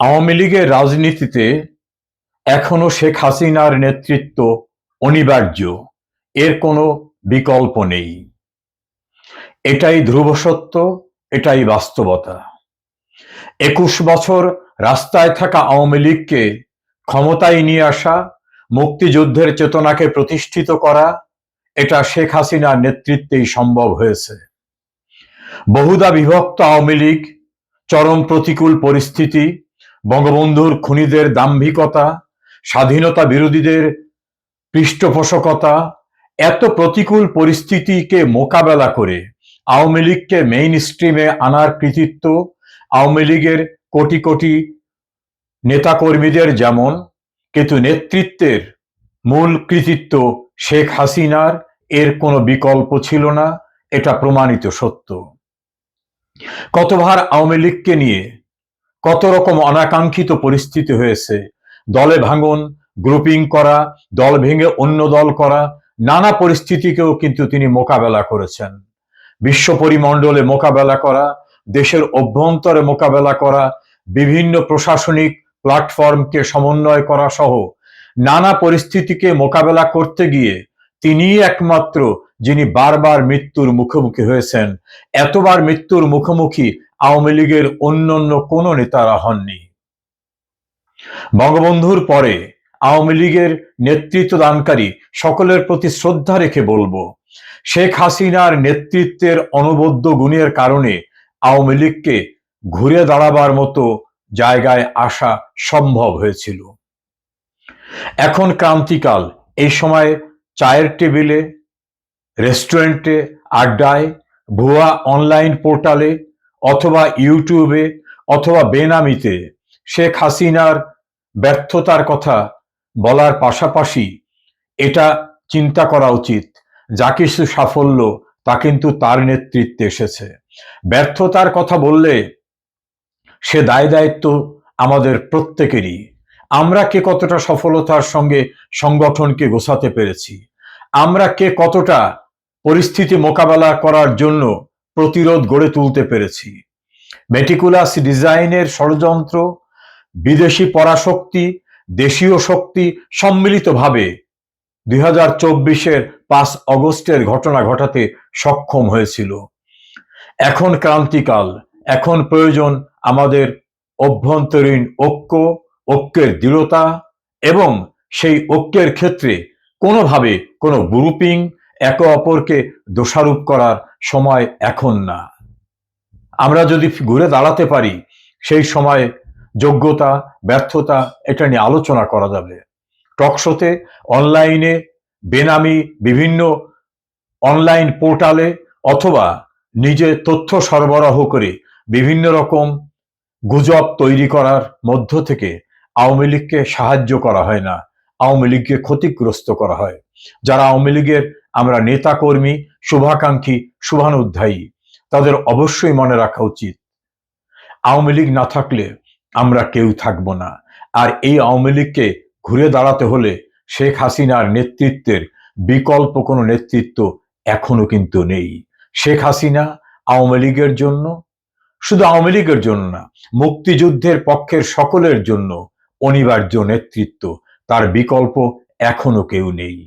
আওয়ামী লীগের রাজনীতিতে এখনো শেখ হাসিনার নেতৃত্ব অনিবার্য, এর কোনো বিকল্প নেই। এটাই ধ্রুব সত্য, এটাই বাস্তবতা। ২১ বছর রাস্তায় থাকা আওয়ামী লীগকে ক্ষমতায় নিয়ে আসা, মুক্তিযুদ্ধের চেতনাকে প্রতিষ্ঠিত করা, এটা শেখ হাসিনার নেতৃত্বেই সম্ভব হয়েছে। বহুদা বিভক্ত আওয়ামী লীগ, চরম প্রতিকূল পরিস্থিতি, বঙ্গবন্ধুর খুনিদের দাম্ভিকতা, স্বাধীনতা বিরোধীদের পৃষ্ঠপোষকতা, এত প্রতিকূল পরিস্থিতিকে মোকাবেলা করে আওয়ামী লীগকে মেইন স্ট্রিমে আনার কৃতিত্ব আওয়ামী লীগের কোটি কোটি নেতাকর্মীদের যেমন, কিন্তু নেতৃত্বের মূল কৃতিত্ব শেখ হাসিনার, এর কোনো বিকল্প ছিল না, এটা প্রমাণিত সত্য। কতবার আওয়ামী লীগকে নিয়ে কত রকম অনাকাঙ্ক্ষিত পরিস্থিতি হয়েছে, দলে ভাঙন, গ্রুপিং করা, দল ভেঙে অন্য দল করা, নানা পরিস্থিতিকেও কিন্তু তিনি মোকাবেলা করেছেন। বিশ্ব পরিমণ্ডলে মোকাবেলা করা, দেশের অভ্যন্তরে মোকাবেলা করা, বিভিন্ন প্রশাসনিক প্ল্যাটফর্মকে সমন্বয় করা সহ নানা পরিস্থিতিকে মোকাবেলা করতে গিয়ে তিনিই একমাত্র যিনি বারবার মৃত্যুর মুখোমুখি হয়েছেন। এতবার মৃত্যুর মুখোমুখি আওয়ামী লীগের অন্যান্য কোনো নেতারা হননি। বঙ্গবন্ধুর পরে আওয়ামী লীগের নেতৃত্ব দানকারী সকলের প্রতি শ্রদ্ধা রেখে বলবো, শেখ হাসিনার নেতৃত্বের অনবদ্য গুণের কারণে আওয়ামী লীগকে ঘুরে দাঁড়াবার মতো জায়গায় আসা সম্ভব হয়েছিল। এখন ক্রান্তিকাল, এই সময় চায়ের টেবিলে, রেস্টুরেন্টে, আড্ডায়, ভুয়া অনলাইন পোর্টালে অথবা ইউটিউবে অথবা বেনামিতে শেখ হাসিনার ব্যর্থতার কথা বলার পাশাপাশি এটা চিন্তা করা উচিত, যা কিছু সাফল্য তা কিন্তু তার নেতৃত্বে এসেছে। ব্যর্থতার কথা বললে সে দায় দায়িত্ব আমাদের প্রত্যেকেরই। আমরা কে কতটা সফলতার সঙ্গে সংগঠনকে গোছাতে পেরেছি, আমরা কে কতটা পরিস্থিতি মোকাবেলা করার জন্য প্রতিরোধ গড়ে তুলতে পেরেছি। মেটিকুলাস ডিজাইনের ষড়যন্ত্র, বিদেশি পরাশক্তি, দেশীয় শক্তি সম্মিলিতভাবে 2024-এর 5 অগস্টের ঘটনা ঘটাতে সক্ষম হয়েছিল। এখন ক্রান্তিকাল, এখন প্রয়োজন আমাদের অভ্যন্তরীণ ঐক্য, ঐক্যের দৃঢ়তা, এবং সেই ঐক্যের ক্ষেত্রে কোনোভাবে কোনো গ্রুপিং, একে অপরকে দোষারোপ করার সময় এখন না। আমরা যদি ঘুরে দাঁড়াতে পারি, সেই সময় যোগ্যতা, ব্যর্থতা এটা নিয়ে আলোচনা করা যাবে। টকশোতে, অনলাইনে, বেনামি বিভিন্ন অনলাইন পোর্টালে অথবা নিজে তথ্য সরবরাহ করে বিভিন্ন রকম গুজব তৈরি করার মধ্য থেকে আওয়ামী লীগকে সাহায্য করা হয় না, আওয়ামী লীগকে ক্ষতিগ্রস্ত করা হয়। যারা আওয়ামী লীগের আমরা নেতা কর্মী, শুভাকাঙ্ক্ষী, শুভানুধ্যায়ী, তাদের অবশ্যই মনে রাখা উচিত, আওয়ামী লীগ না থাকলে আমরা কেউ থাকবো না। আর এই আওয়ামী লীগকে ঘুরে দাঁড়াতে হলে শেখ হাসিনার নেতৃত্বের বিকল্প কোনো নেতৃত্ব এখনো কিন্তু নেই। শেখ হাসিনা আওয়ামী লীগের জন্য, শুধু আওয়ামী লীগের জন্য না, মুক্তিযুদ্ধের পক্ষের সকলের জন্য অনিবার্য নেতৃত্ব, তার বিকল্প এখনো কেউ নেই।